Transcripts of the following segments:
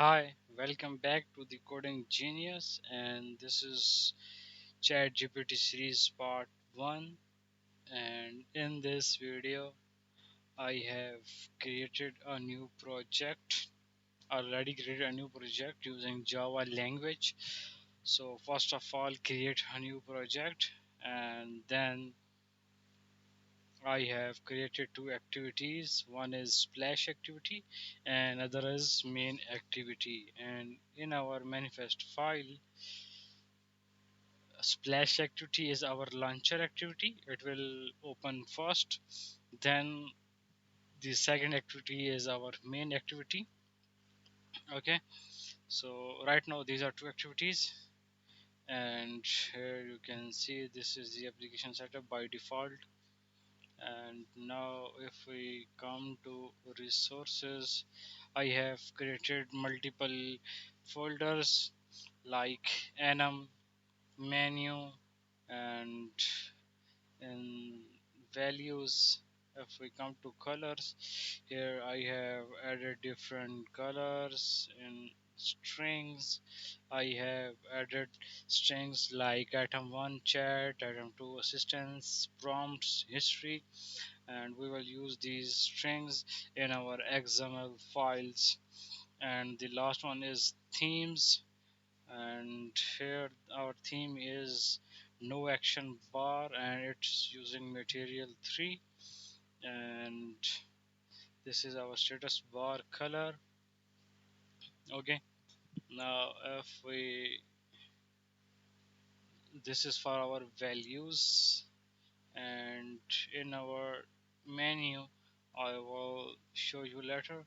Hi, welcome back to the Coding Genius, and this is Chat GPT series part 1. And in this video, I have created a new project, already created a new project using Java language. So, first of all, create a new project, and then I have created two activities. One is splash activity, and other is main activity. And in our manifest file, splash activity is our launcher activity. It will open first, then the second activity is our main activity. Okay, so right now these are two activities, and here you can see this is the application setup by default. And now if we come to resources, I have created multiple folders like enum, menu, and in values. If we come to colors, here I have added different colors in strings. I have added strings like item 1 chat, item 2 assistance, prompts, history, and we will use these strings in our XML files. And the last one is themes, and here our theme is no action bar, and it's using material 3. And this is our status bar color. Okay, now if we, this is for our values, and in our menu I will show you later.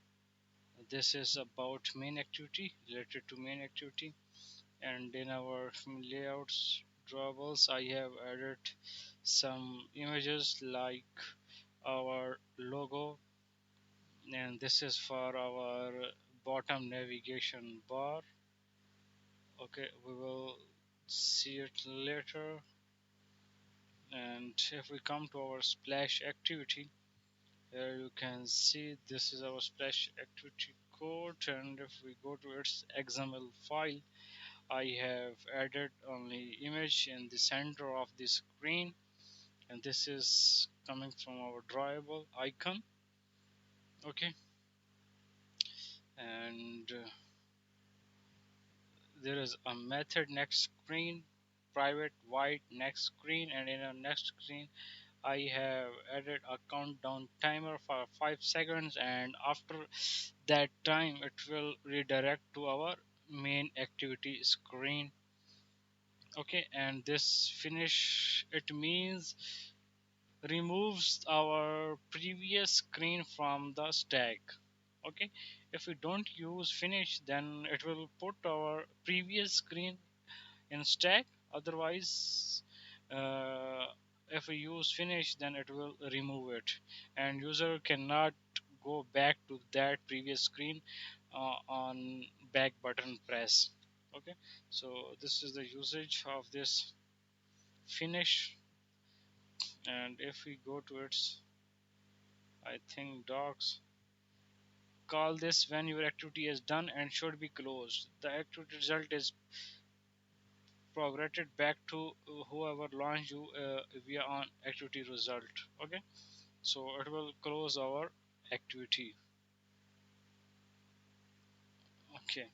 This is about main activity, related to main activity. And in our layouts drawables, I have added some images like our logo, and this is for our bottom navigation bar. Okay, we will see it later. And if we come to our splash activity, here you can see this is our splash activity code. And if we go to its XML file, I have added only image in the center of the screen, and this is coming from our drawable icon. Okay, and there is a method next screen, private void next screen, and in our next screen I have added a countdown timer for 5 seconds, and after that time it will redirect to our main activity screen. Okay, and this finish, it means removes our previous screen from the stack. Okay, if we don't use finish, then it will put our previous screen in stack. Otherwise, uh, if we use finish, then it will remove it, and user cannot go back to that previous screen on back button press. Okay, so this is the usage of this finish. And if we go to its, I think, docs, call this when your activity is done and should be closed. The activity result is progressed back to whoever launched you via on activity result. Okay, so it will close our activity. Okay,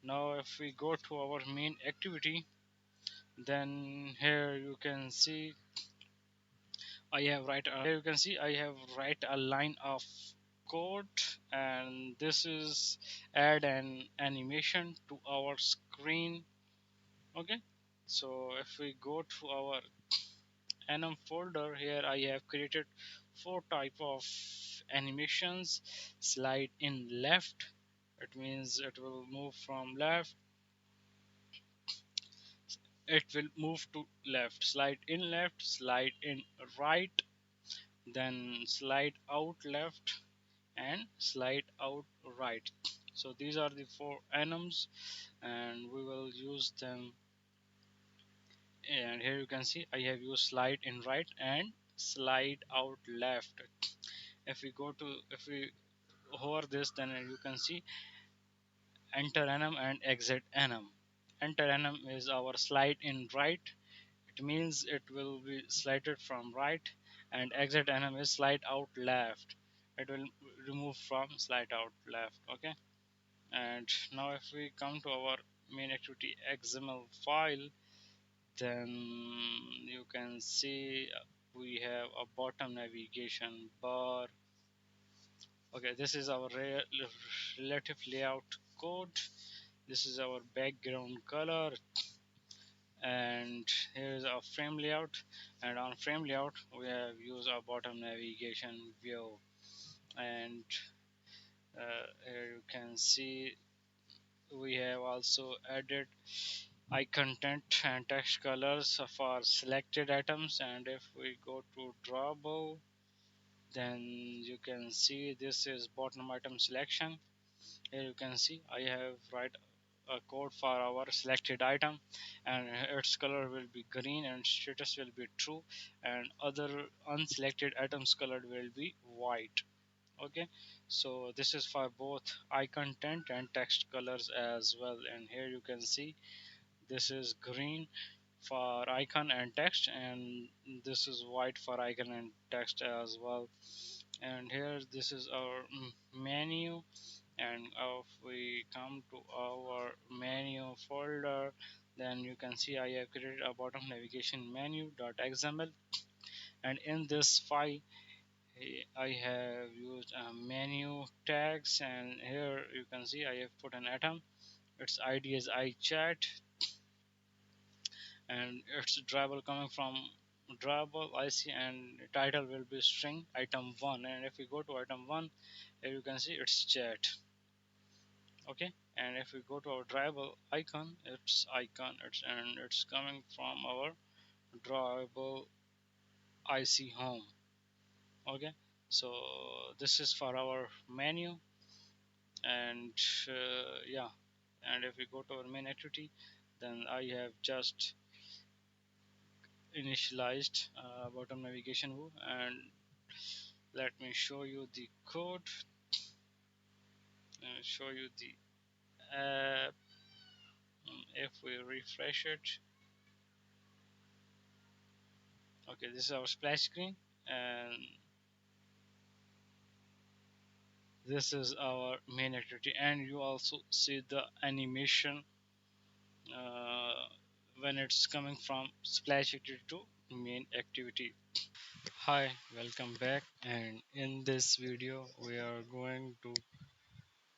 now if we go to our main activity, then here you can see I have write a line of code, and this is add an animation to our screen. Okay, so if we go to our enum folder, here I have created four type of animations. Slide in left, it means it will move from left, it will move to left. Slide in left, slide in right, then slide out left, and slide out right. So these are the four enums, and we will use them. And here you can see I have used slide in right and slide out left. If we hover this, then you can see enter enum and exit enum. Enter enum is our slide in right. It means it will be slided from right, and exit enum is slide out left. It will remove from slide out left. Okay. And now if we come to our main activity XML file, then you can see we have a bottom navigation bar. Okay, this is our relative layout code. This is our background color, and here is our frame layout. And on frame layout we have used our bottom navigation view. And here you can see we have also added eye content and text colors for selected items. And if we go to drawable, then you can see this is bottom item selection. Here you can see I have write a code for our selected item, and its color will be green and status will be true, and other unselected items color will be white. Okay, so this is for both eye content and text colors as well. And here you can see this is green for icon and text, and this is white for icon and text as well. And here this is our menu. And if we come to our menu folder, then you can see I have created a bottom navigation menu.xml. And in this file I have used menu tags, and here you can see I have put an atom. Its id is iChat, and it's drawable coming from drawable IC, and title will be string item 1. And if we go to item 1, here you can see it's chat. Okay, and if we go to our drawable icon, it's coming from our drawable IC home. Okay, so this is for our menu. And yeah, and if we go to our main activity, then I have just initialized bottom navigation view. And let me show you the code and show you the app. If we refresh it, okay, this is our splash screen, and this is our main activity. And you also see the animation uh, when it's coming from splash activity to main activity. Hi, welcome back. And in this video we are going to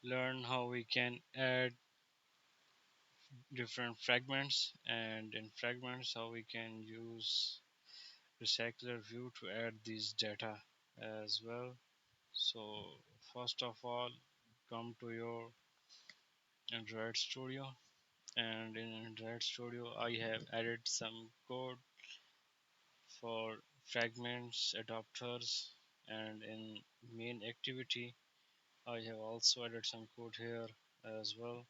learn how we can add different fragments, and in fragments how we can use recycler view to add these data as well. So first of all, come to your Android Studio, and in Android Studio I have added some code for fragments adapters. And in main activity I have also added some code here as well.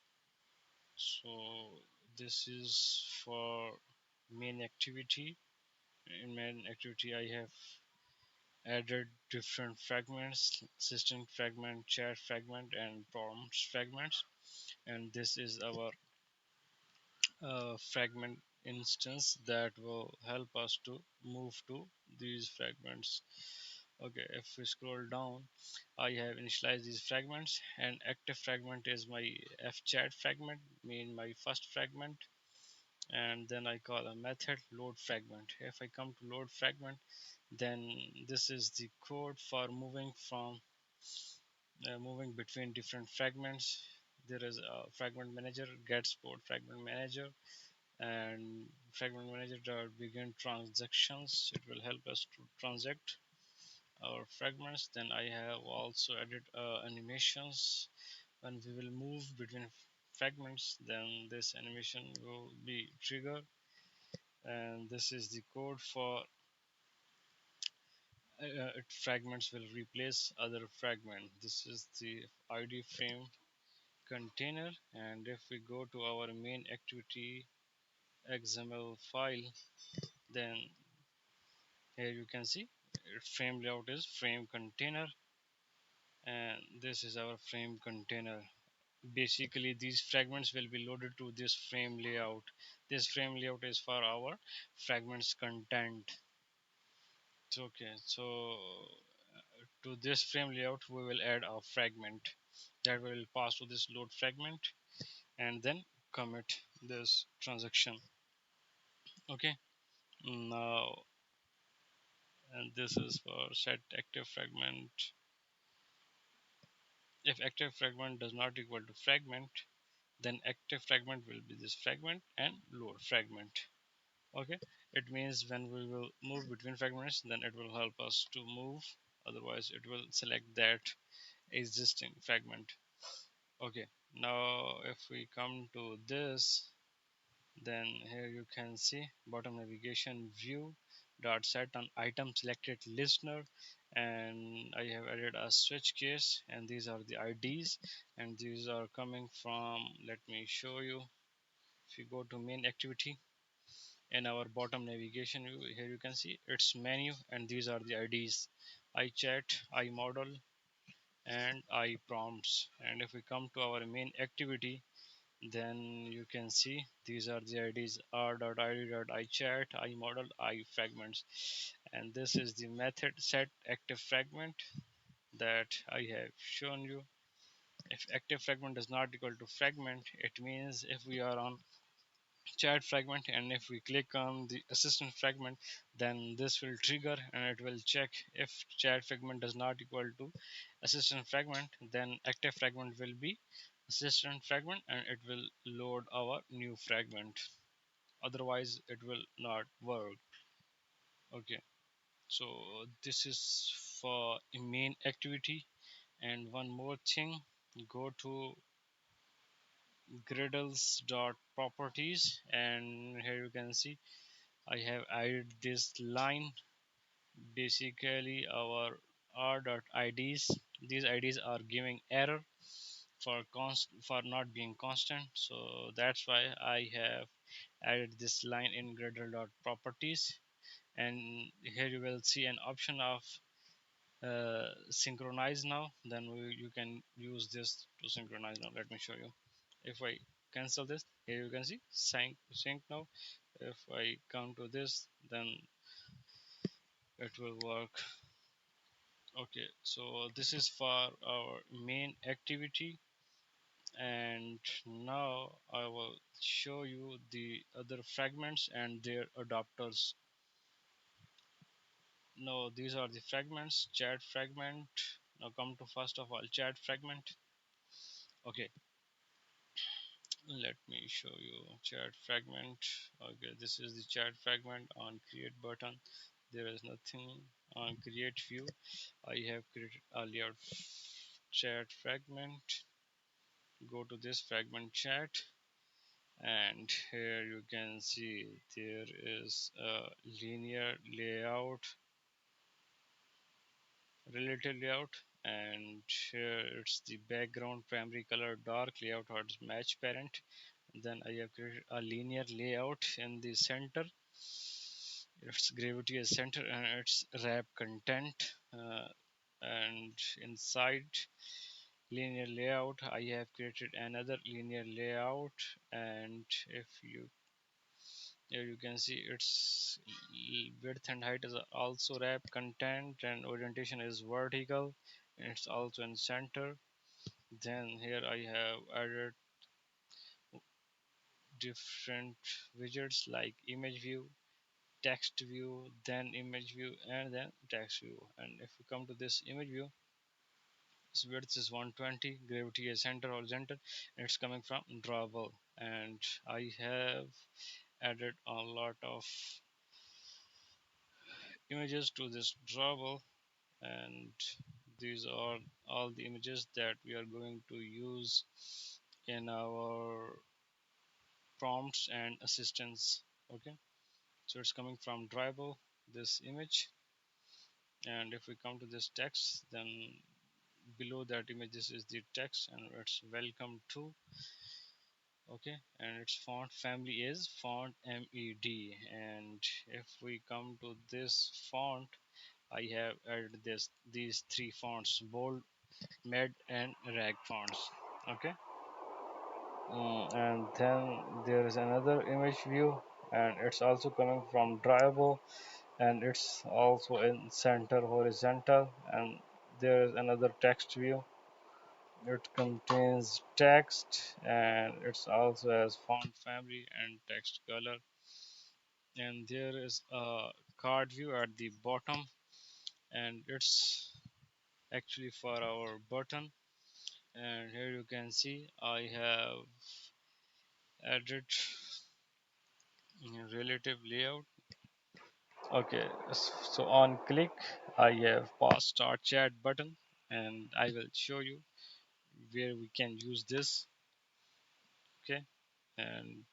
So this is for main activity. In main activity I have added different fragments: system fragment, chat fragment, and prompts fragments. And this is our fragment instance that will help us to move to these fragments. Okay, if we scroll down, I have initialized these fragments, and active fragment is my fchat fragment, mean my first fragment. And then I call a method load fragment. If I come to load fragment, then this is the code for moving between different fragments. There is a fragment manager get support fragment manager, and fragment manager begin transactions. It will help us to transact our fragments. Then I have also added animations. When we will move between fragments, then this animation will be triggered. And this is the code for fragments will replace other fragment. This is the id frame container. And if we go to our main activity xml file, then here you can see frame layout is frame container, and this is our frame container. Basically these fragments will be loaded to this frame layout. This frame layout is for our fragments content. Okay, so to this frame layout we will add a fragment that will pass to this load fragment and then commit this transaction. Okay, now, and this is for set active fragment. If active fragment does not equal to fragment, then active fragment will be this fragment and load fragment. Okay, it means when we will move between fragments, then it will help us to move, otherwise it will select that existing fragment. Okay, now if we come to this, then here you can see bottom navigation view dot set on item selected listener, and I have added a switch case, and these are the IDs, and these are coming from, let me show you. If you go to main activity in our bottom navigation view, here you can see its menu, and these are the IDs: iChat, iModel, and iPrompts. And if we come to our main activity, then you can see these are the IDs: r.id.ichat, imodel, ifragments, and this is the method set active fragment that I have shown you. If active fragment is not equal to fragment, it means if we are on chat fragment and if we click on the assistant fragment, then this will trigger and it will check. If chat fragment does not equal to assistant fragment, then active fragment will be assistant fragment and it will load our new fragment, otherwise it will not work. Okay, so this is for main activity. And one more thing, go to griddles dot properties, and here you can see I have added this line. Basically our r.ids, these IDs are giving error for for not being constant, so that's why I have added this line in gradle.properties. And here you will see an option of synchronize now. Then you can use this to synchronize now. Let me show you. If I cancel this, here you can see sync now. If I come to this, then it will work. Okay, so this is for our main activity, and now I will show you the other fragments and their adapters. No, these are the fragments. Chat fragment. Now come to first of all chat fragment. Okay, let me show you chat fragment. Okay, this is the chat fragment. On create button, there is nothing. On create view, I have created a layout chat fragment. Go to this fragment chat, and here you can see there is a linear layout, relative layout, and here it's the background primary color dark layout or match parent. Then I have created a linear layout in the center. Its gravity is center and its wrap content, and inside linear layout I have created another linear layout. And if you, here you can see its width and height is also wrap content, and orientation is vertical, and it's also in center. Then here I have added different widgets like image view, text view, then image view, and then text view. And if we come to this image view, its width is 120, gravity is center horizontal, and it's coming from drawable. And I have added a lot of images to this drawable, and these are all the images that we are going to use in our prompts and assistance. Okay, so it's coming from drawable, this image. And if we come to this text, then below that image this is the text, and it's welcome to. Okay, and its font family is font med. And if we come to this font, I have added these three fonts: bold, med, and rag fonts. Okay, And then there is another image view, and it's also coming from drawable, and it's also in center horizontal. And there is another text view. It contains text, and it's also has font family and text color. And there is a card view at the bottom, and it's actually for our button. And here you can see I have added relative layout. Okay, so on click I have passed start chat button, and I will show you where we can use this. Okay, and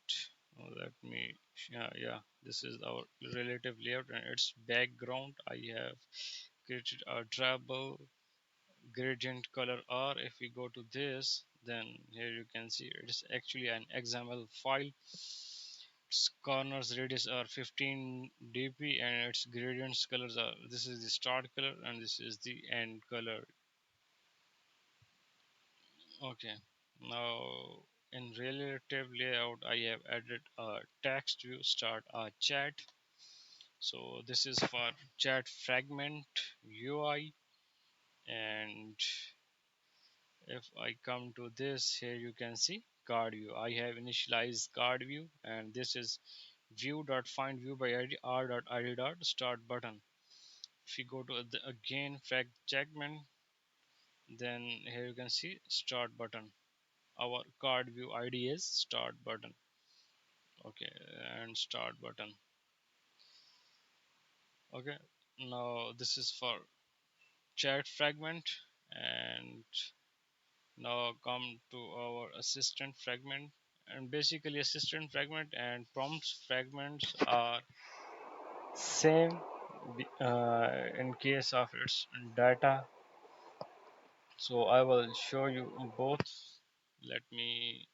let me, yeah, this is our relative layout, and its background I have created a drawable gradient color R. If we go to this, then here you can see it is actually an XML file. Its corners radius are 15 dp, and its gradients colors are, this is the start color and this is the end color. Okay, now in relative layout I have added a text view start a chat. So this is for chat fragment UI. And if I come to this, here you can see card view. I have initialized card view, and this is view.find view by id r.id dot start button. If you go to the again fragment, then here you can see start button. Our card view id is start button. Okay, and start button. Okay, now this is for chat fragment. And now come to our assistant fragment. And basically assistant fragment and prompts fragments are same in case of its data. So I will show you both. Let me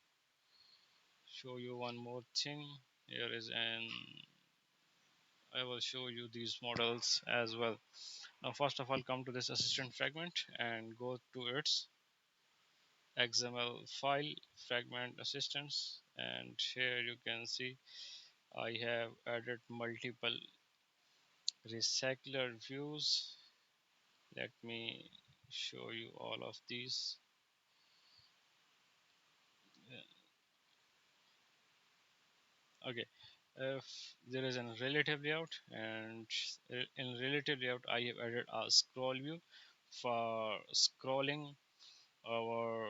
show you one more thing. Here is an, I will show you these models as well. Now first of all, come to this assistant fragment and go to its XML file fragment assistance. And here you can see I have added multiple recycler views. Let me show you all of these. Okay, if there is a relative layout, and in relative layout I have added a scroll view for scrolling our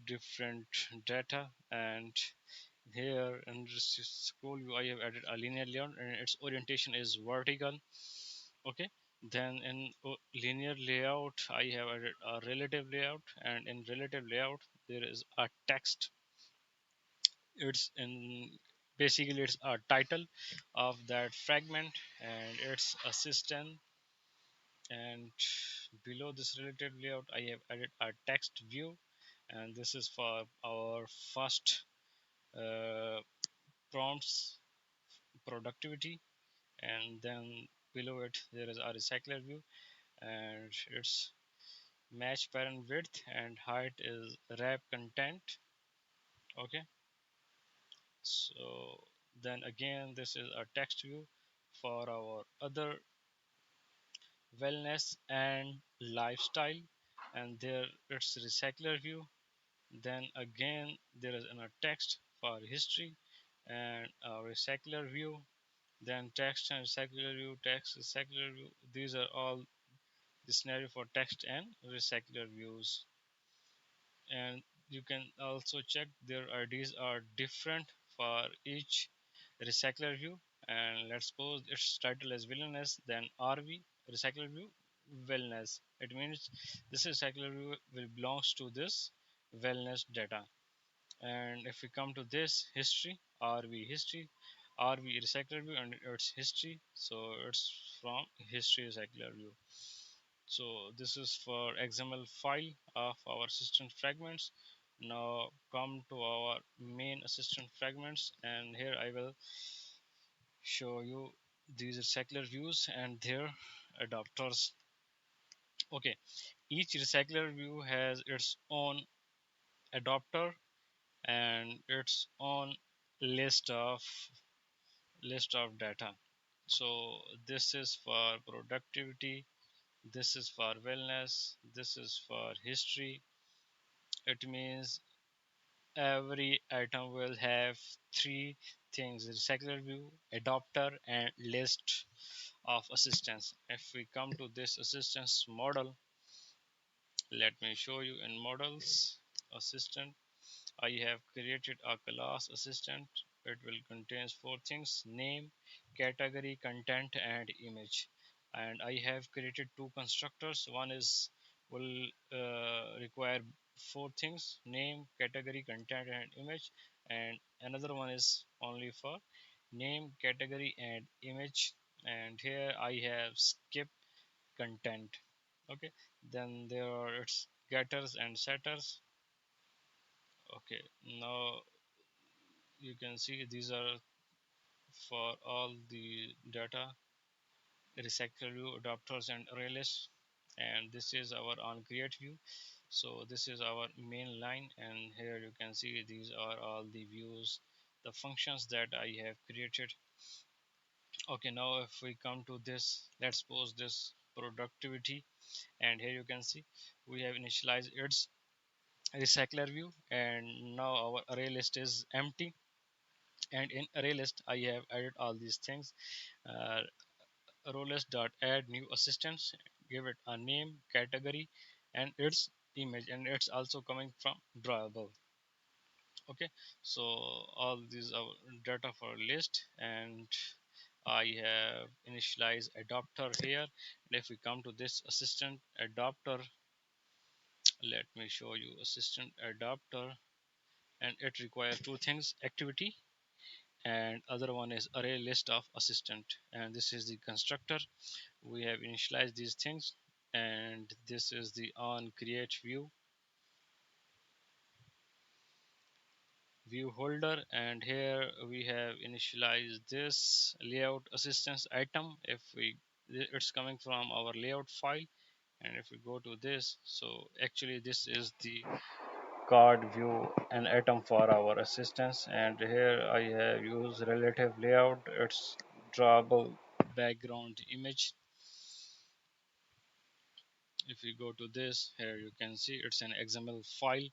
different data. And here in this scroll view I have added a linear layout, and its orientation is vertical. Okay, then in linear layout I have added a relative layout, and in relative layout there is a text. It's in, basically it's a title of that fragment and its assistant. And below this relative layout I have added a text view, and this is for our first uh, prompts productivity. And then below it there is a recycler view, and its match parent width and height is wrap content. Okay, so then again this is a text view for our other wellness and lifestyle, and there it's recycler view. Then again there is a text for history and a recycler view. Then text and recycler view, text recycler view, these are all the scenario for text and recycler views. And you can also check their IDs are different for each recycler view. And let's suppose its title is wellness, then RV recycler view wellness. It means this recycler view will belongs to this wellness data. And if we come to this history, RV history, RV recycler view and its history, so it's from history recycler view. So this is for XML file of our assistant fragments. Now come to our main assistant fragments, and here I will show you these recycler views and their adapters. Okay, each recycler view has its own adapter, and its own list of data. So this is for productivity, this is for wellness, this is for history. It means every item will have three things: recycler view, adapter, and list of assistants. If we come to this assistance model, let me show you in models assistant. I have created a class assistant. It will contains four things: name, category, content, and image. And I have created two constructors. One is will require four things: name, category, content, and image. And another one is only for name, category, and image. And here I have skipped content. Okay. Then there are its getters and setters. Okay. Now you can see these are for all the data: recycle view, adapters, and array list. And this is our on create view. So this is our main line, and here you can see these are all the views, the functions that I have created. Okay, now if we come to this, let's suppose this productivity, and here you can see we have initialized its recycler view, and now our array list is empty. And in array list I have added all these things. uh, Row list dot add new assistants, give it a name, category, and its image, and it's also coming from drawable. Okay, so all these are data for list, and I have initialized adapter here. And if we come to this assistant adapter, let me show you assistant adapter, and it requires two things: activity, and other one is array list of assistant. And this is the constructor. We have initialized these things, and this is the on create view holder. And here we have initialized this layout assistance item. If we It's coming from our layout file, and if we go to this, so actually this is the card view and item for our assistance. And here I have used relative layout. It's drawable background image. If you go to this, here you can see it's an XML file.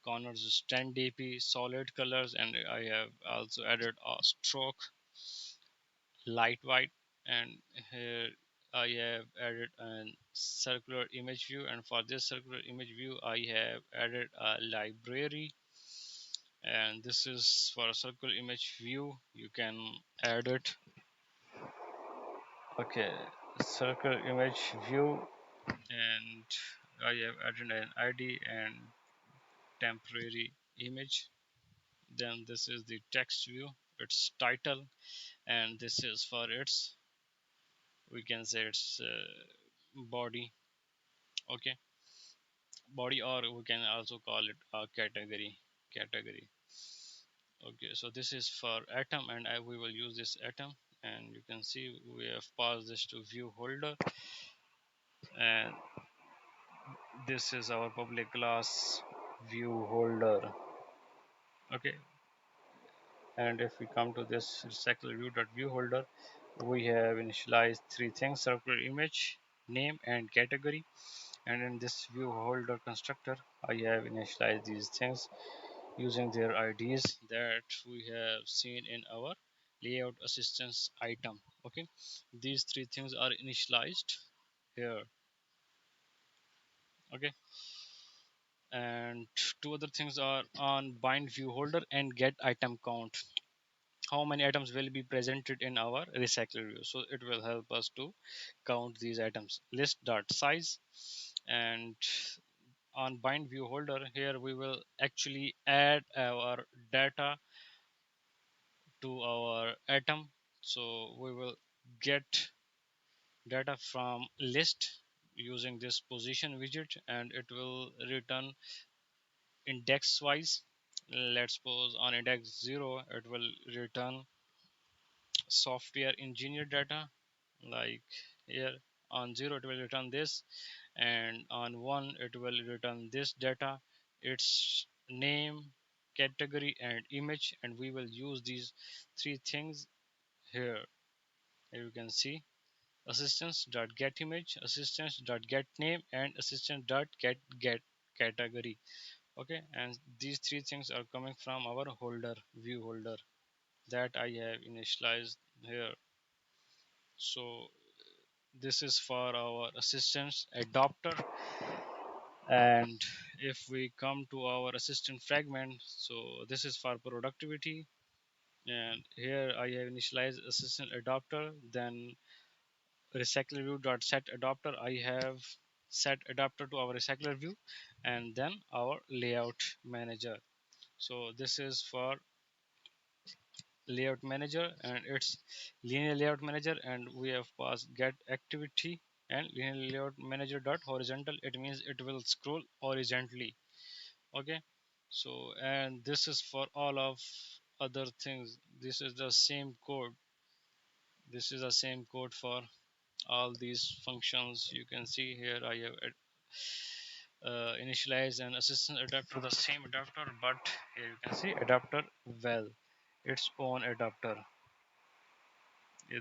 Corners is 10 dp, solid colors, and I have also added a stroke light white. And here I have added a circular image view, and for this circular image view I have added a library. And this is for a circular image view, you can add it. Okay, circular image view, and I have added an ID and temporary image. Then this is the text view, its title, and this is for its, we can say its body. Okay, body, or we can also call it a category. Okay, so this is for atom, and we will use this atom. And you can see we have passed this to view holder, and this is our public class view holder. Okay, and if we come to this circular view holder, we have initialized three things: circular image, name, and category. And in this view holder constructor I have initialized these things using their IDs that we have seen in our layout assistance item. Okay, these three things are initialized here. Okay, and two other things are on bind view holder and get item count. How many items will be presented in our recycler view, so it will help us to count these items. List dot size, and on bind view holder here we will actually add our data to our atom. So we will get data from list using this position widget, and it will return index wise. Let's suppose on index 0 it will return software engineer data, like here on 0 it will return this, and on 1 it will return this data, its name, category and image, and we will use these three things here. Here you can see assistance.getImage, assistance.getName, and assistant.get category. Okay, and these three things are coming from our holder, view holder, that I have initialized here. So this is for our assistance adapter. And if we come to our assistant fragment, so this is for productivity, and here I have initialized assistant adapter. Then recycler view dot set adapter, I have set adapter to our recycler view, and then our layout manager. So this is for layout manager, and it's linear layout manager, and we have passed get activity and linear layout manager dot horizontal. It means it will scroll horizontally. Okay, so and this is for all of other things. This is the same code. This is the same code for all these functions. You can see here I have initialize an assistant adapter, the same adapter, but here you can see adapter well, its own adapter.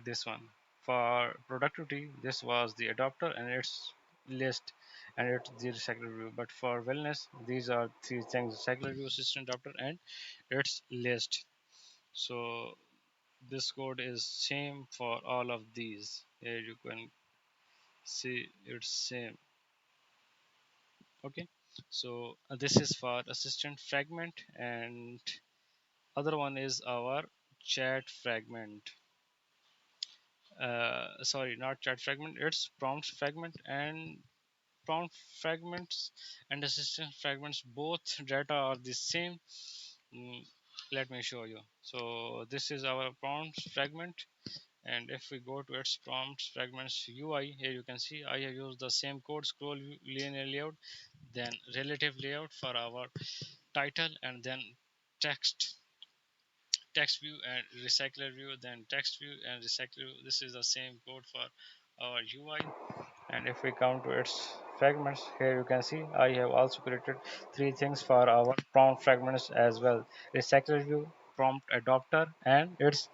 This one for productivity, this was the adapter and its list, and it's the recycler view. But for wellness, these are three things: recycler view, assistant adapter, and its list. So this code is same for all of these. Here you can see it's same. Okay, so this is for assistant fragment, and other one is our chat fragment. Sorry, not chat fragment, it's prompt fragment. And prompt fragments and assistant fragments, both data are the same. Mm, Let me show you. So this is our prompt fragment, and if we go to its prompts fragments UI, here you can see I have used the same code: scroll view, linear layout, then relative layout for our title, and then text view and recycler view, then text view and recycler view. This is the same code for our UI. And if we come to its fragments, here you can see I have also created three things for our prompt fragments as well: recycler view, prompt adapter, and its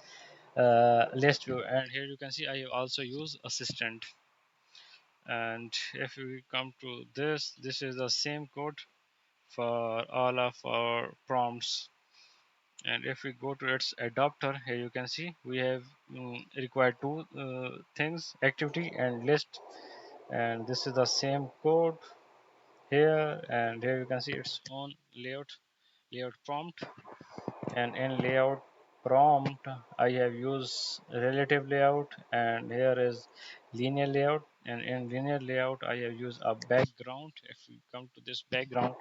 list view. And here you can see I have also used assistant. And if we come to this is the same code for all of our prompts. And if we go to its adapter, here you can see we have required two things: activity and list. And this is the same code here, and here you can see its own layout prompt. And in layout prompt I have used relative layout, and here is linear layout. And in linear layout I have used a background. If we come to this background,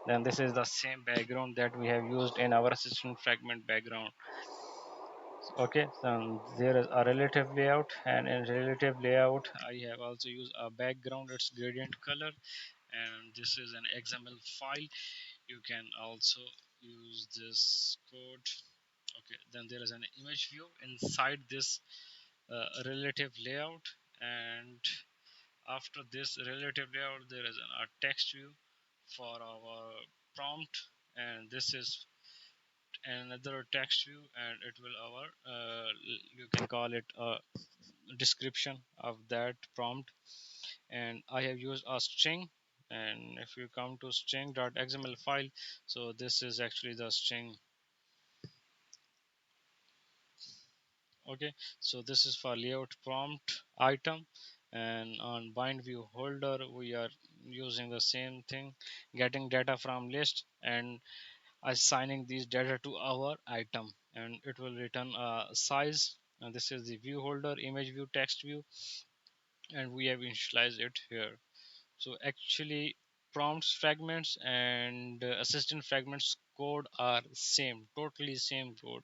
then this is the same background that we have used in our assistant fragment background. Okay, so there is a relative layout, and in relative layout I have also used a background, its gradient color. And this is an XML file. You can also use this code. Okay, then there is an image view inside this relative layout. And after this relative layout there is a text view for our prompt, and this is another text view, and it will our you can call it a description of that prompt. And I have used a string. And if you come to string.xml file, so this is actually the string. Okay, so this is for layout prompt item. And on bind view holder we are using the same thing: getting data from list and assigning these data to our item, and it will return a size. And this is the view holder, image view, text view, and we have initialized it here. So actually prompts fragments and assistant fragments code are same, totally same code.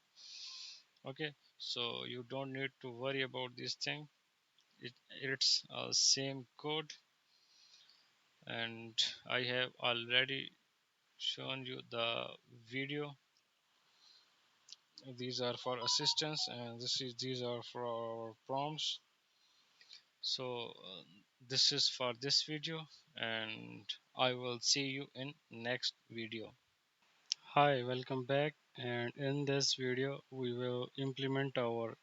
Okay, so you don't need to worry about this thing. It's same code. And I have already shown you the video. These are for assistance, and these are for our prompts. So this is for this video, and I will see you in next video. Hi, welcome back. And in this video, we will implement our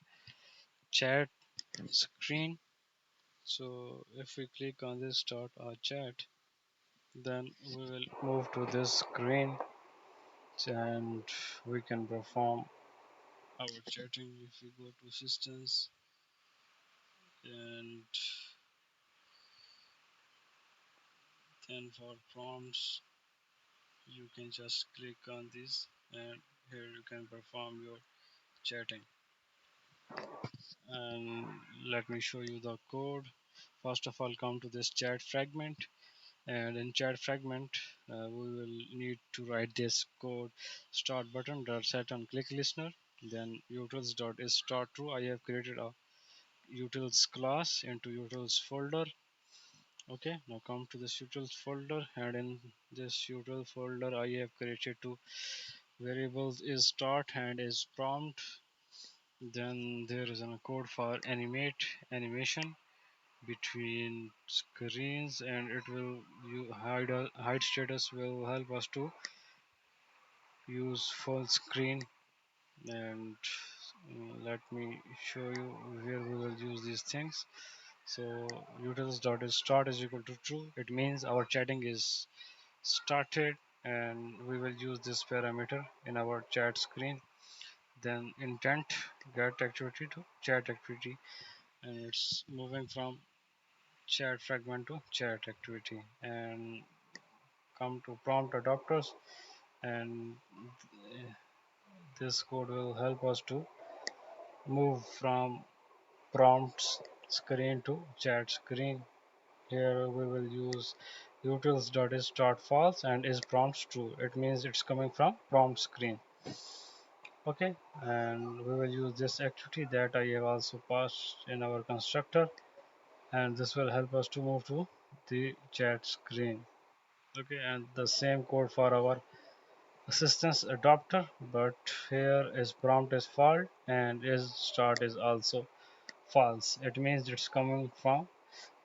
chat screen. So if we click on this start our chat, then we will move to this screen and we can perform our chatting. If we go to assistance and then for prompts, you can just click on this and here you can perform your chatting. And let me show you the code. First of all, come to this chat fragment, and in chat fragment we will need to write this code: start button dot set on click listener, then utils dot is start true. I have created a utils class into utils folder. Okay, now come to this utils folder, and in this util folder I have created two variables: is start and is prompt. Then there is a code for animate animation between screens, and it will you hide status will help us to use full screen. And let me show you where we will use these things. So utils dot is start is equal to true. It means our chatting is started, and we will use this parameter in our chat screen. Then intent get activity to chat activity, and it's moving from chat fragment to chat activity. And come to prompt adapters, and this code will help us to move from prompts screen to chat screen. Here we will use utils.is.false false and is prompts true. It means it's coming from prompt screen. Okay, and we will use this activity that I have also passed in our constructor, and this will help us to move to the chat screen. Okay, and the same code for our assistance adapter, but here is prompt is false and is start is also false. It means it's coming from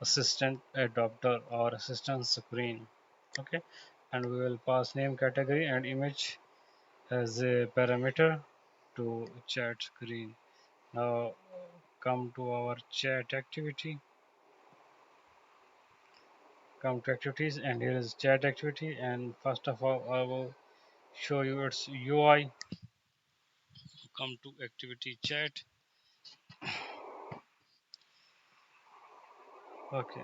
assistant adapter or assistant screen. Okay, and we will pass name, category and image as a parameter to chat screen. Now come to our chat activity, come to activities, and here is chat activity. And first of all I will show you its UI. Come to activity chat. Okay,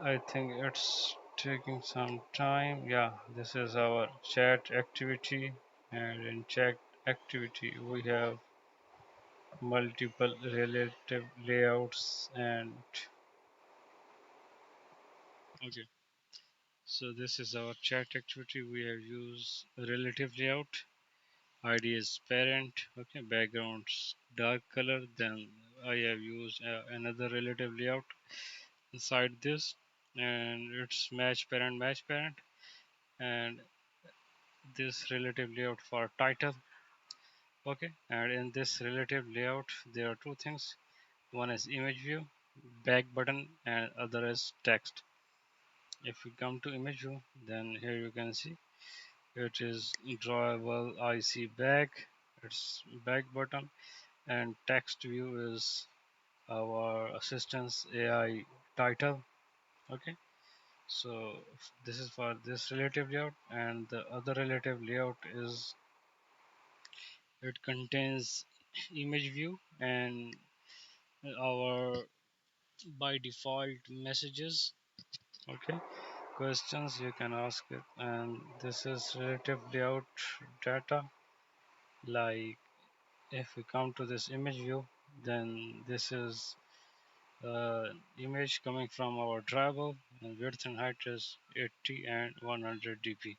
I think it's taking some time. Yeah, this is our chat activity, and in chat activity we have multiple relative layouts. And okay, so this is our chat activity. We have used relative layout. ID is parent. Okay, backgrounds dark color. Then I have used another relative layout inside this, and it's match parent, and this relative layout for title. Okay, and in this relative layout there are two things: one is image view, back button, and other is text. If we come to image view, then here you can see it is drawable IC back, it's back button, and text view is our assistance AI title. Okay, so this is for this relative layout, and the other relative layout is it contains image view and our by default messages. Okay, questions you can ask it, and this is relative layout data. Like if we come to this image view, then this is image coming from our drivable, and width and height is 80 and 100 dp.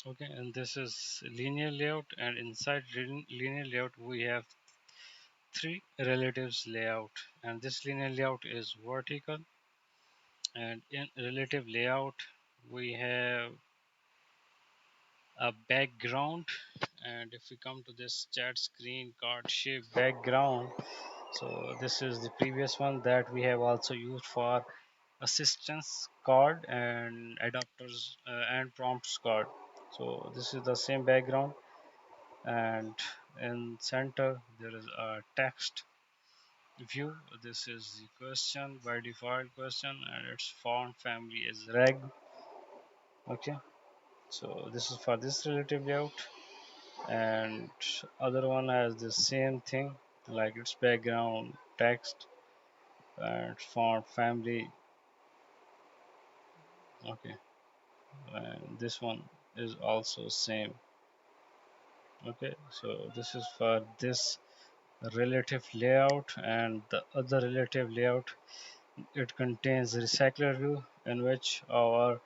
Okay, and this is linear layout, and inside linear layout we have three relatives layout, and this linear layout is vertical. And in relative layout we have a background, and if we come to this chat screen card shape background, so this is the previous one that we have also used for assistance card and adapters and prompts card. So this is the same background, and in center there is a text view. This is the question by default question, and its font family is reg. Okay, so this is for this relative layout, and other one has the same thing, like its background text and font family. Okay, and this one is also same. Okay, so this is for this relative layout, and the other relative layout, it contains a recycler view in which our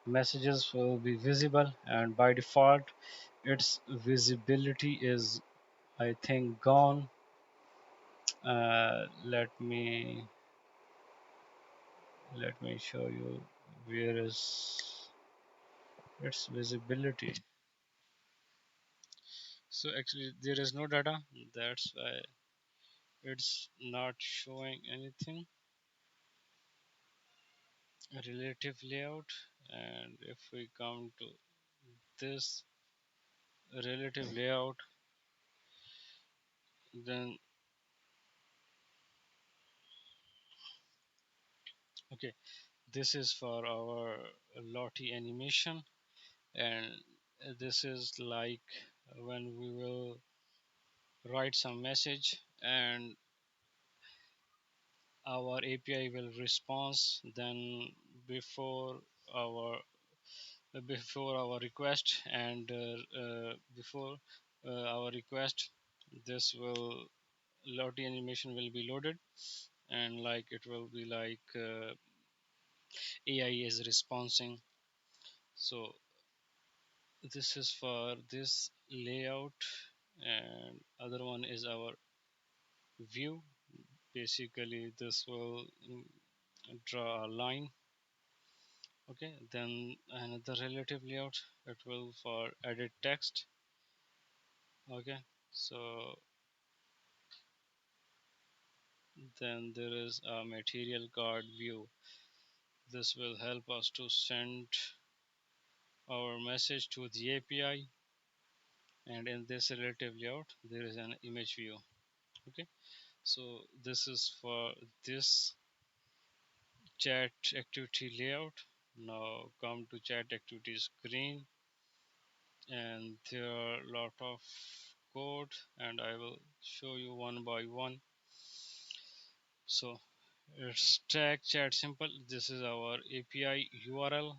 messages will be visible, and by default its visibility is, I think, gone. Let me show you where is its visibility. So actually there is no data, that's why it's not showing anything. Relative layout, and if we come to this relative layout, then okay, this is for our Lottie animation, and this is like when we will write some message and our API will response, then before our before our request, and before our request, this will Lottie animation will be loaded, and like it will be like AI is responding. So this is for this layout, and other one is our view. Basically this will draw a line. Okay, then another relative layout, it will for edit text. Okay, so then there is a material card view. This will help us to send our message to the API, and in this relative layout there is an image view. Okay, so this is for this chat activity layout. Now come to chat activity screen, and there are a lot of code, and I will show you one by one. So it's tag chat simple. This is our API URL,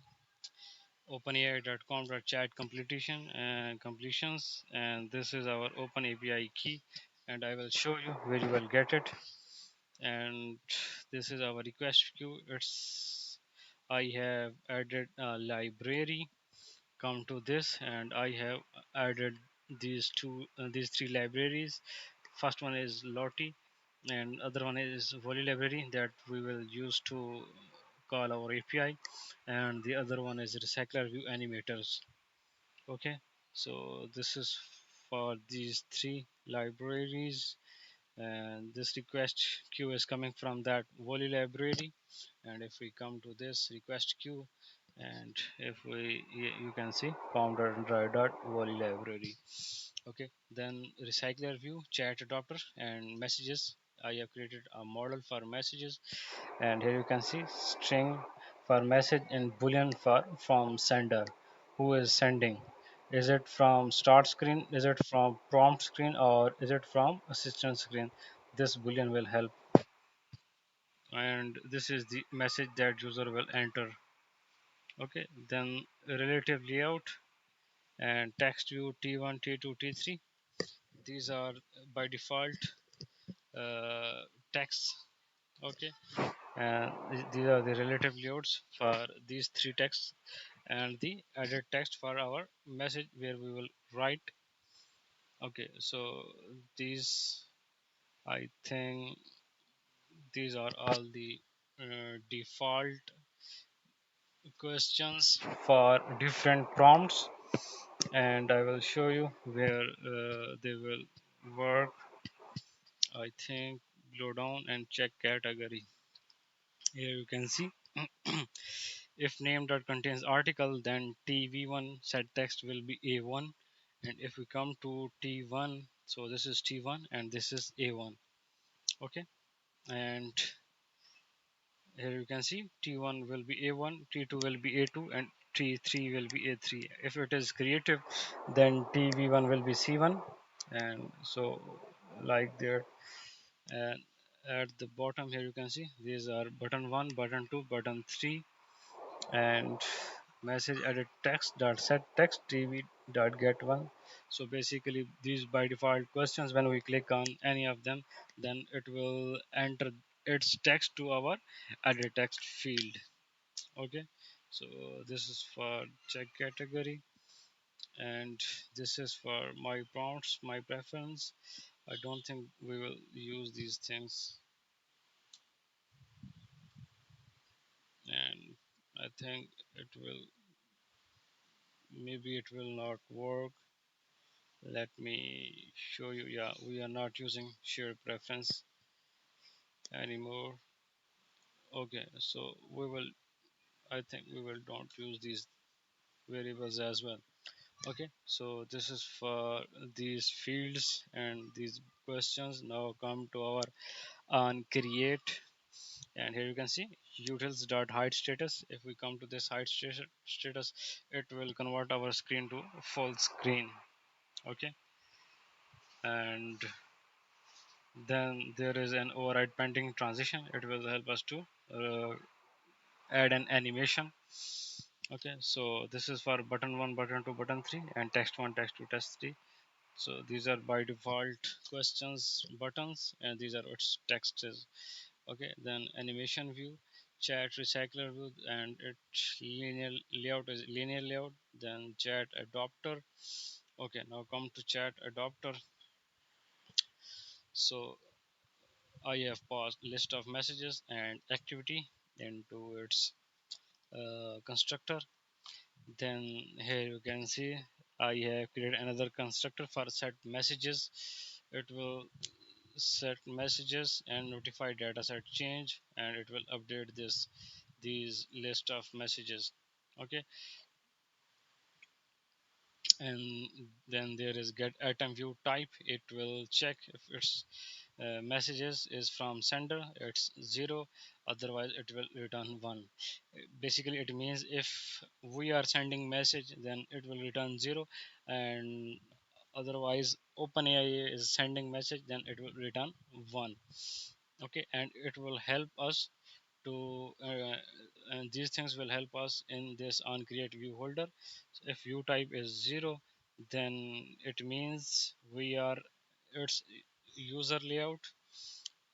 openai.com/chat completion and completions, and this is our open API key, and I will show you where you will get it. And this is our request queue. It's I have added a library. Come to this, and I have added these three libraries. First one is Lottie, and other one is Volley library that we will use to call our API, and the other one is recycler view animators. Okay, so this is for these three libraries, and this request queue is coming from that Volley library. And if we come to this request queue, and if we you can see com.dry.volley library. Okay, then recycler view, chat adapter, and messages. I have created a model for messages, and here you can see string for message and boolean for from sender. Who is sending? Is it from start screen? Is it from prompt screen? Or is it from assistant screen? This boolean will help, and this is the message that user will enter. Okay, then relative layout and text view T1, T2, T3. These are by default text. Okay, and these are the relative layouts for these three texts, and the added text for our message where we will write. Okay, so these, I think these are all the default questions for different prompts, and I will show you where they will work. I think blow down and check category. Here you can see If name dot contains article, then tv1 set text will be a1. And if we come to t1, so this is t1 and this is a1. Okay, and here you can see T1 will be A1, T2 will be A2, and T3 will be A3. If it is creative, then TV1 will be C1, and so like there. And at the bottom here you can see these are button 1, button 2, button 3, and message edit text dot set text tv dot get one. So basically these by default questions, when we click on any of them, then it will enter its text to our edit text field. Okay, so this is for check category, and this is for my prompts, my preference. I don't think we will use these things, and I think it will, maybe it will not work. Let me show you. Yeah, we are not using shared preference anymore. Okay, so we will, I think we will don't use these variables as well. Okay, so this is for these fields and these questions. Now come to our on create, and here you can see utils dot hide status. If we come to this hide status, it will convert our screen to full screen. Okay, and then there is an override pending transition. It will help us to uh, add an animation. Okay, so this is for button 1, button 2, button 3, and text 1, text 2, text 3. So these are by default questions buttons, and these are its texts. Okay, then animation view, chat recycler view, and its linear layout is linear layout. Then chat adapter. Okay, now come to chat adapter. So I have passed list of messages and activity into its constructor. Then here you can see I have created another constructor for set messages. It will set messages and notify dataset change, and it will update these list of messages. Okay, and then there is get item view type. It will check if its messages is from sender, it's 0, otherwise it will return 1. Basically it means if we are sending message, then it will return 0, and otherwise OpenAI is sending message, then it will return 1. Okay, and it will help us to and these things will help us in this on create view holder. So if view type is 0, then it means we are its user layout,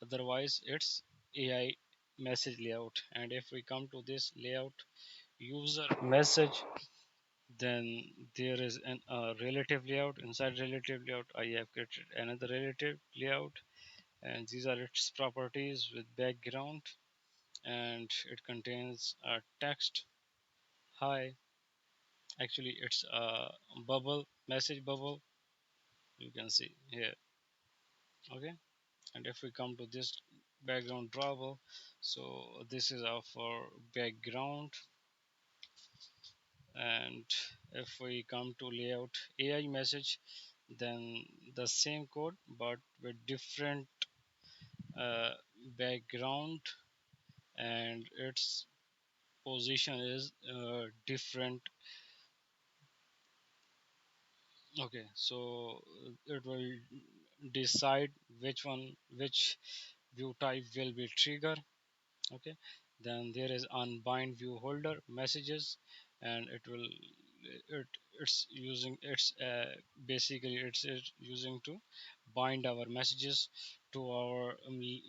otherwise it's AI message layout. And if we come to this layout user message, then there is an relative layout. Inside relative layout I have created another relative layout, and these are its properties with background, and it contains a text. Hi, actually it's a bubble, message bubble, you can see here. Okay, and if we come to this background drawable, so this is our background. And if we come to layout AI message, then the same code but with different uh, background, and its position is different. Okay, so it will decide which view type will be trigger. Okay, then there is unbind view holder messages, and it's using it's basically it's using to bind our messages to our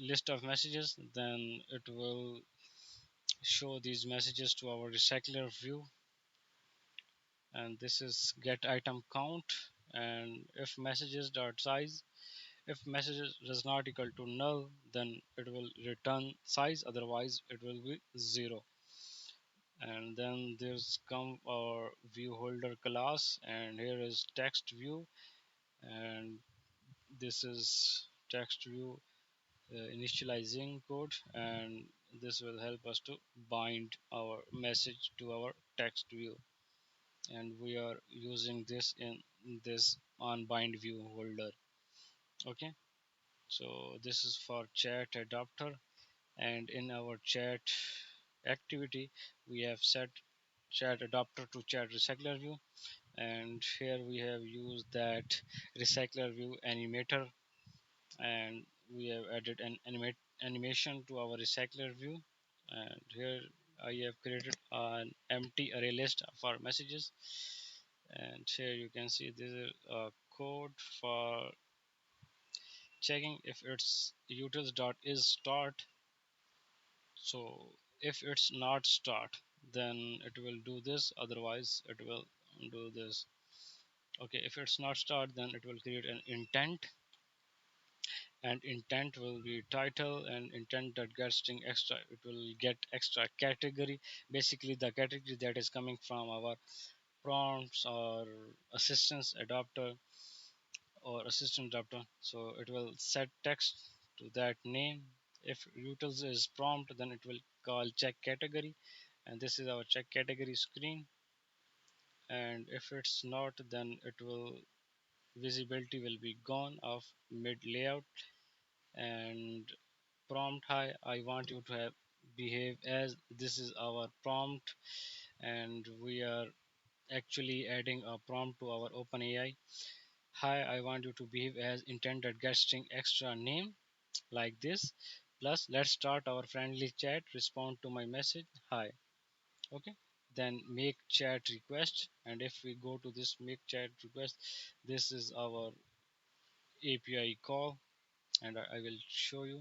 list of messages. Then it will show these messages to our recycler view, and this is get item count. And if messages dot size, if messages does not equal to null, then it will return size, otherwise it will be 0. And then there's come our view holder class, and here is text view, and this is text view initializing code, and this will help us to bind our message to our text view, and we are using this in this on bind view holder. Okay, so this is for chat adapter, and in our chat activity we have set chat adapter to chat recycler view, and here we have used that recycler view animator, and we have added an animation to our recycler view, and here I have created an empty array list for messages, and here you can see this is a code for checking if it's utils.is start. So if it's not start, then it will do this, otherwise it will do this. Okay, if it's not start, then it will create an intent, and intent will be title, and intent that gets thing extra, it will get extra category, basically the category that is coming from our prompts or assistance adapter or assistant adapter. So it will set text to that name. If utils is prompt, then it will call check category, and this is our check category screen. And if it's not, then it will visibility will be gone of mid layout, and prompt hi, I want you to have behave as, this is our prompt, and we are actually adding a prompt to our OpenAI. Hi, I want you to behave as intended get string extra name, like this, plus let's start our friendly chat, respond to my message hi. Okay, then make chat request, and if we go to this make chat request, this is our API call, and I will show you.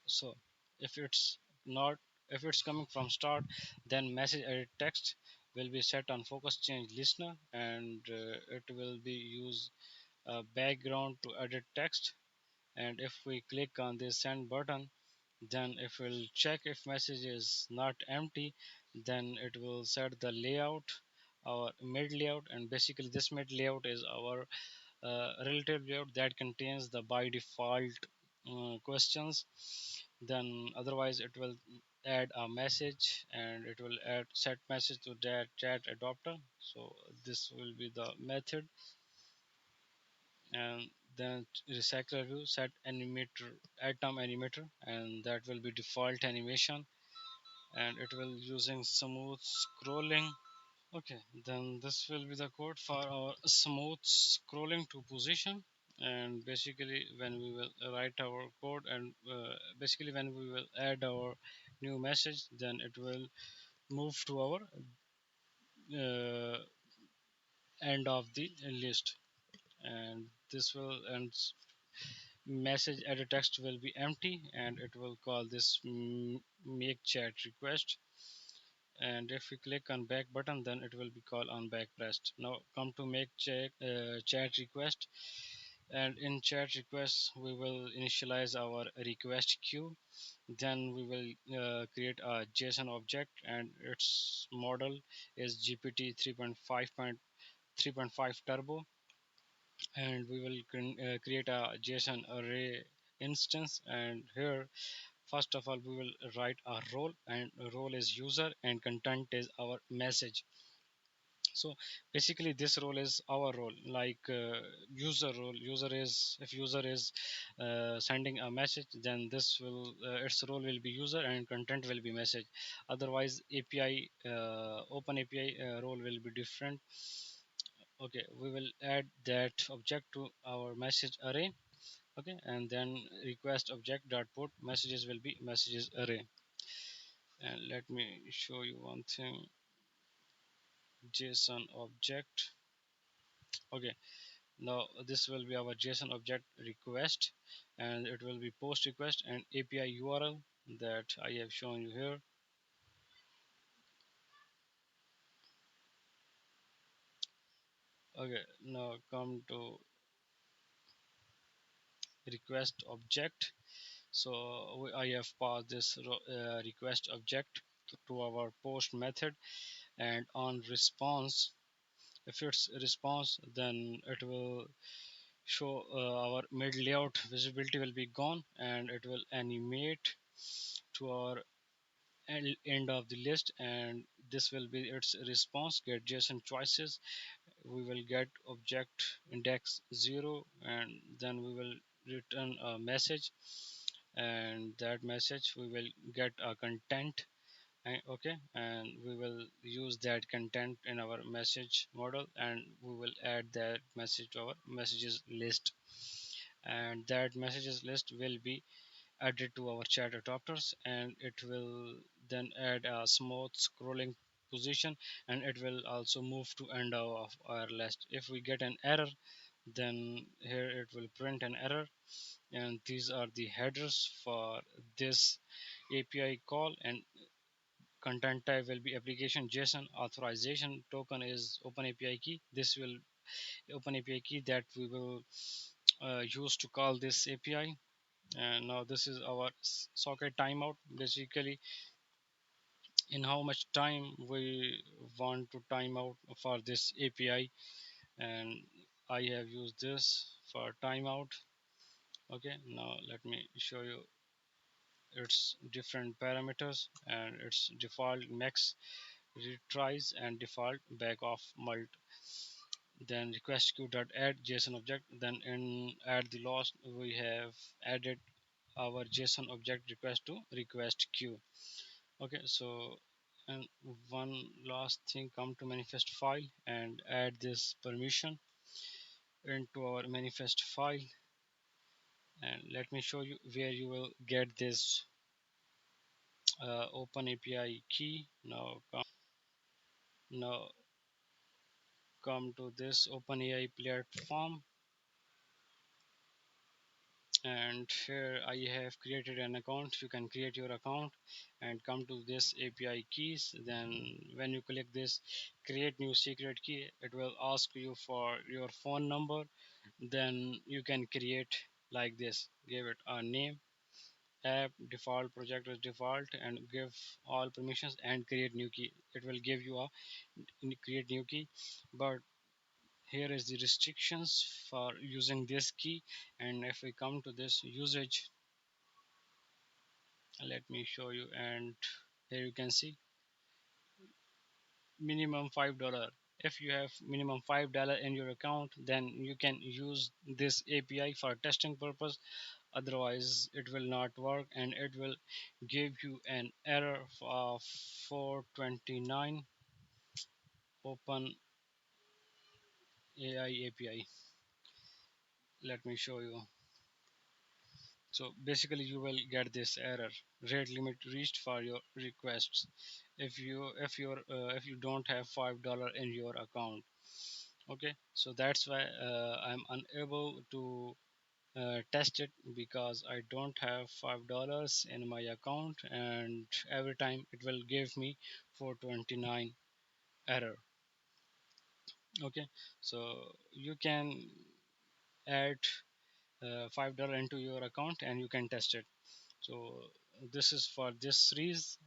So if it's not, if it's coming from start, then message edit text will be set on focus change listener, and it will be use a background to edit text. And if we click on this send button, then if we'll check if message is not empty, then it will set the layout, our mid layout, and basically this mid layout is our relative layout that contains the by default questions. Then otherwise it will add a message, and it will add set message to that chat adapter. So this will be the method, and then recycler view set animator atom animator, and that will be default animation, and it will using smooth scrolling. Okay, then this will be the code for our smooth scrolling to position. And basically, when we will write our code, and basically when we will add our new message, then it will move to our uh, end of the list, and this will and message edit text will be empty, and it will call this make chat request. And if we click on back button, then it will be called on back pressed. Now come to make chat request, and in chat request we will initialize our request queue, then we will create a JSON object, and its model is GPT 3.5 turbo, and we will create a JSON array instance, and here first of all we will write a role, and role is user and content is our message. So basically this role is our role, like user role, user is, if user is sending a message, then this will its role will be user and content will be message. Otherwise API open API role will be different. Okay, we will add that object to our message array. Okay, and then request object dot put messages will be messages array. And let me show you one thing, JSON object. Okay, now this will be our JSON object request, and it will be post request and API URL that I have shown you here. Okay, now come to request object. So I have passed this request object to our post method, and on response, if it's response, then it will show our mid layout visibility will be gone, and it will animate to our end of the list, and this will be its response. Get JSON choices, we will get object index 0, and then we will return a message, and that message we will get a content. Okay, and we will use that content in our message model, and we will add that message to our messages list, and that messages list will be added to our chat adapters, and it will then add a smooth scrolling position, and it will also move to end of our list. If we get an error, then here it will print an error, and these are the headers for this API call. And content type will be application JSON. Authorization token is OpenAPI key. This will OpenAPI key that we will use to call this API. And now this is our socket timeout. Basically, in how much time we want to timeout for this API, and I have used this for timeout. Okay, now let me show you its different parameters and its default max retries and default back off mult. Then request queue dot add JSON object. Then in at the last we have added our JSON object request to request queue. Okay, so and one last thing, come to manifest file and add this permission into our manifest file, and let me show you where you will get this open API key. Now come to this OpenAI platform, and here I have created an account. You can create your account and come to this API keys. Then when you click this create new secret key, it will ask you for your phone number. Then you can create like this, give it a name, app default, project is default, and give all permissions and create new key. It will give you a create new key, but here is the restrictions for using this key. And if we come to this usage, let me show you, and here you can see minimum $5. If you have minimum $5 in your account, then you can use this API for testing purpose. Otherwise it will not work, and it will give you an error of 429 open AI API. Let me show you. So basically you will get this error, rate limit reached for your requests, if you don't have $5 in your account. Okay, so that's why I'm unable to test it, because I don't have $5 in my account, and every time it will give me 429 error. Okay, so you can add $5 into your account and you can test it. So this is for this series.